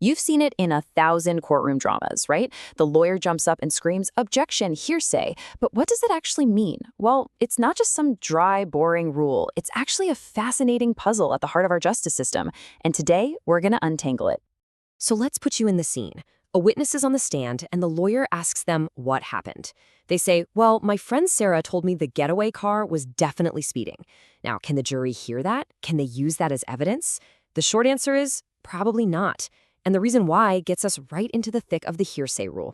You've seen it in 1,000 courtroom dramas, right? The lawyer jumps up and screams, "Objection, hearsay." But what does it actually mean? Well, it's not just some dry, boring rule. It's actually a fascinating puzzle at the heart of our justice system. And today, we're going to untangle it. So let's put you in the scene. A witness is on the stand, and the lawyer asks them what happened. They say, well, my friend Sarah told me the getaway car was definitely speeding. Now, can the jury hear that? Can they use that as evidence? The short answer is probably not. And the reason why gets us right into the thick of the hearsay rule.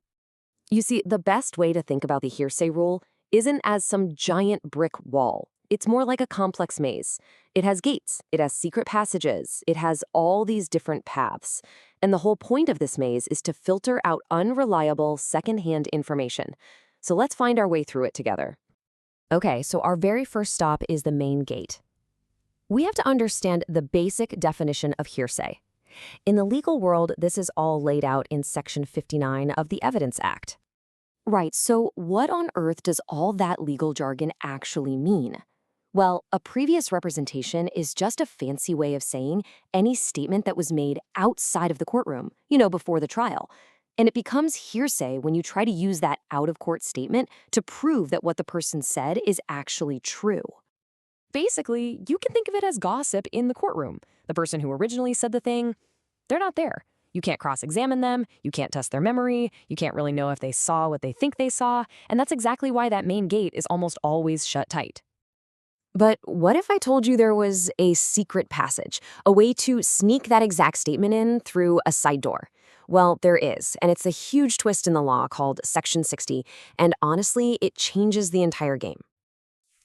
You see, the best way to think about the hearsay rule isn't as some giant brick wall. It's more like a complex maze. It has gates, it has secret passages, it has all these different paths. And the whole point of this maze is to filter out unreliable, secondhand information. So let's find our way through it together. Okay, so our very first stop is the main gate. We have to understand the basic definition of hearsay. In the legal world, this is all laid out in Section 59 of the Evidence Act. Right, so what on earth does all that legal jargon actually mean? Well, a previous representation is just a fancy way of saying any statement that was made outside of the courtroom, before the trial. And it becomes hearsay when you try to use that out-of-court statement to prove that what the person said is actually true. Basically, you can think of it as gossip in the courtroom. The person who originally said the thing, they're not there. You can't cross-examine them, you can't test their memory, you can't really know if they saw what they think they saw, and that's exactly why that main gate is almost always shut tight. But what if I told you there was a secret passage, a way to sneak that exact statement in through a side door? Well, there is, and it's a huge twist in the law called Section 60, and honestly, it changes the entire game.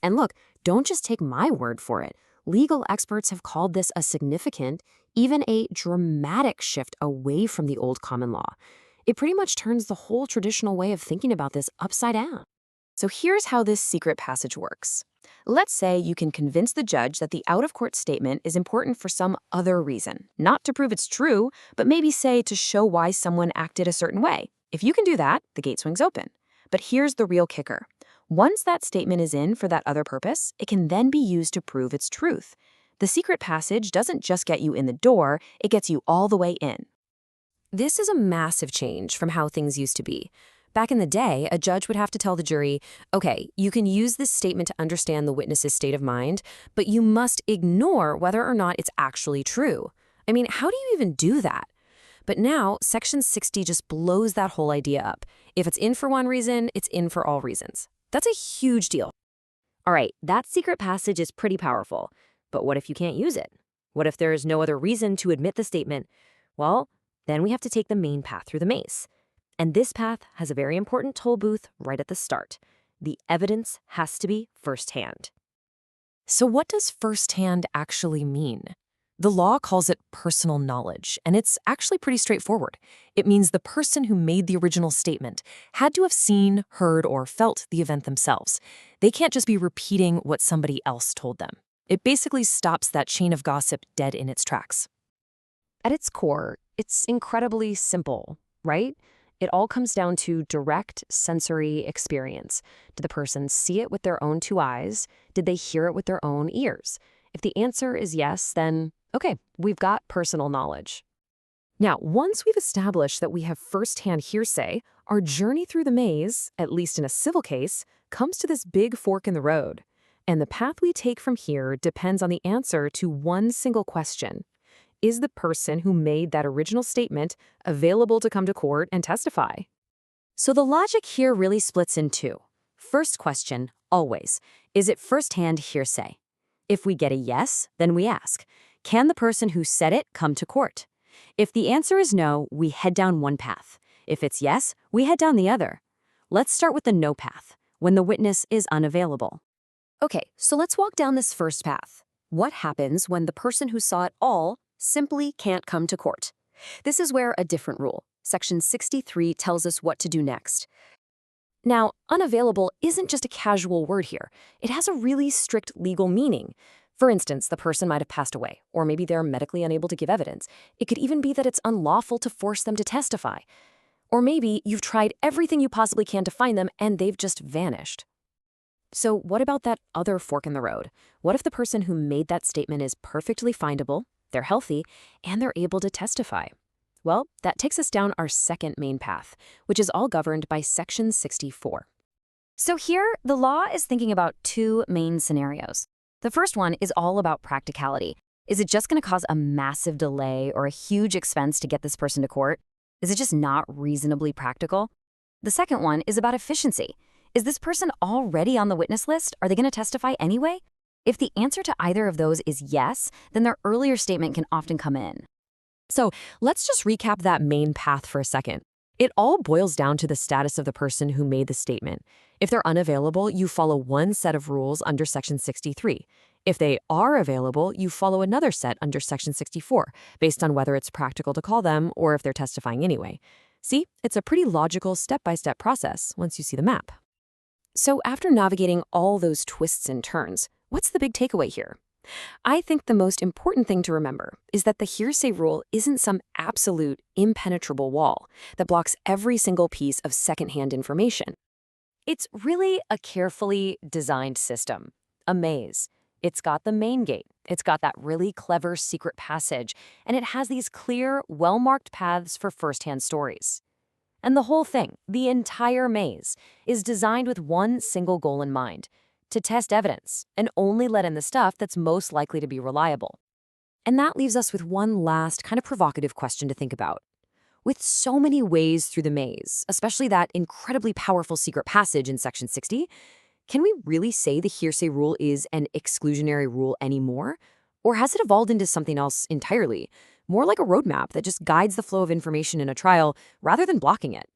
And look, don't just take my word for it. Legal experts have called this a significant, even a dramatic shift away from the old common law. It pretty much turns the whole traditional way of thinking about this upside down. So here's how this secret passage works. Let's say you can convince the judge that the out-of-court statement is important for some other reason, not to prove it's true, but maybe say to show why someone acted a certain way. If you can do that, the gate swings open. But here's the real kicker. Once that statement is in for that other purpose, it can then be used to prove its truth. The secret passage doesn't just get you in the door, it gets you all the way in. This is a massive change from how things used to be. Back in the day, a judge would have to tell the jury, okay, you can use this statement to understand the witness's state of mind, but you must ignore whether or not it's actually true. I mean, how do you even do that? But now, Section 60 just blows that whole idea up. If it's in for one reason, it's in for all reasons. That's a huge deal. All right, that secret passage is pretty powerful. But what if you can't use it? What if there is no other reason to admit the statement? Well, then we have to take the main path through the maze. And this path has a very important toll booth right at the start. The evidence has to be firsthand. So what does firsthand actually mean? The law calls it personal knowledge, and it's actually pretty straightforward. It means the person who made the original statement had to have seen, heard, or felt the event themselves. They can't just be repeating what somebody else told them. It basically stops that chain of gossip dead in its tracks. At its core, it's incredibly simple, right? It all comes down to direct sensory experience. Did the person see it with their own two eyes? Did they hear it with their own ears? If the answer is yes, then, okay, we've got personal knowledge. Now, once we've established that we have firsthand hearsay, our journey through the maze, at least in a civil case, comes to this big fork in the road. And the path we take from here depends on the answer to one single question. Is the person who made that original statement available to come to court and testify? So the logic here really splits in two. First question, always, is it firsthand hearsay? If we get a yes, then we ask, can the person who said it come to court? If the answer is no, we head down one path. If it's yes, we head down the other. Let's start with the no path, when the witness is unavailable. Okay, so let's walk down this first path. What happens when the person who saw it all simply can't come to court? This is where a different rule, Section 63, tells us what to do next. Now, unavailable isn't just a casual word here. It has a really strict legal meaning. For instance, the person might have passed away, or maybe they're medically unable to give evidence. It could even be that it's unlawful to force them to testify. Or maybe you've tried everything you possibly can to find them and they've just vanished. So what about that other fork in the road? What if the person who made that statement is perfectly findable, they're healthy, and they're able to testify? Well, that takes us down our second main path, which is all governed by Section 64. So here, the law is thinking about two main scenarios. The first one is all about practicality. Is it just going to cause a massive delay or a huge expense to get this person to court? Is it just not reasonably practical? The second one is about efficiency. Is this person already on the witness list? Are they going to testify anyway? If the answer to either of those is yes, then their earlier statement can often come in. So let's just recap that main path for a second. It all boils down to the status of the person who made the statement. If they're unavailable, you follow one set of rules under Section 63. If they are available, you follow another set under Section 64, based on whether it's practical to call them or if they're testifying anyway. See, it's a pretty logical step-by-step process once you see the map. So after navigating all those twists and turns, what's the big takeaway here? I think the most important thing to remember is that the hearsay rule isn't some absolute, impenetrable wall that blocks every single piece of secondhand information. It's really a carefully designed system, a maze. It's got the main gate, it's got that really clever secret passage, and it has these clear, well-marked paths for first-hand stories. And the whole thing, the entire maze, is designed with one single goal in mind: to test evidence and only let in the stuff that's most likely to be reliable. And that leaves us with one last kind of provocative question to think about. With so many ways through the maze, especially that incredibly powerful secret passage in Section 60, can we really say the hearsay rule is an exclusionary rule anymore? Or has it evolved into something else entirely, more like a roadmap that just guides the flow of information in a trial rather than blocking it?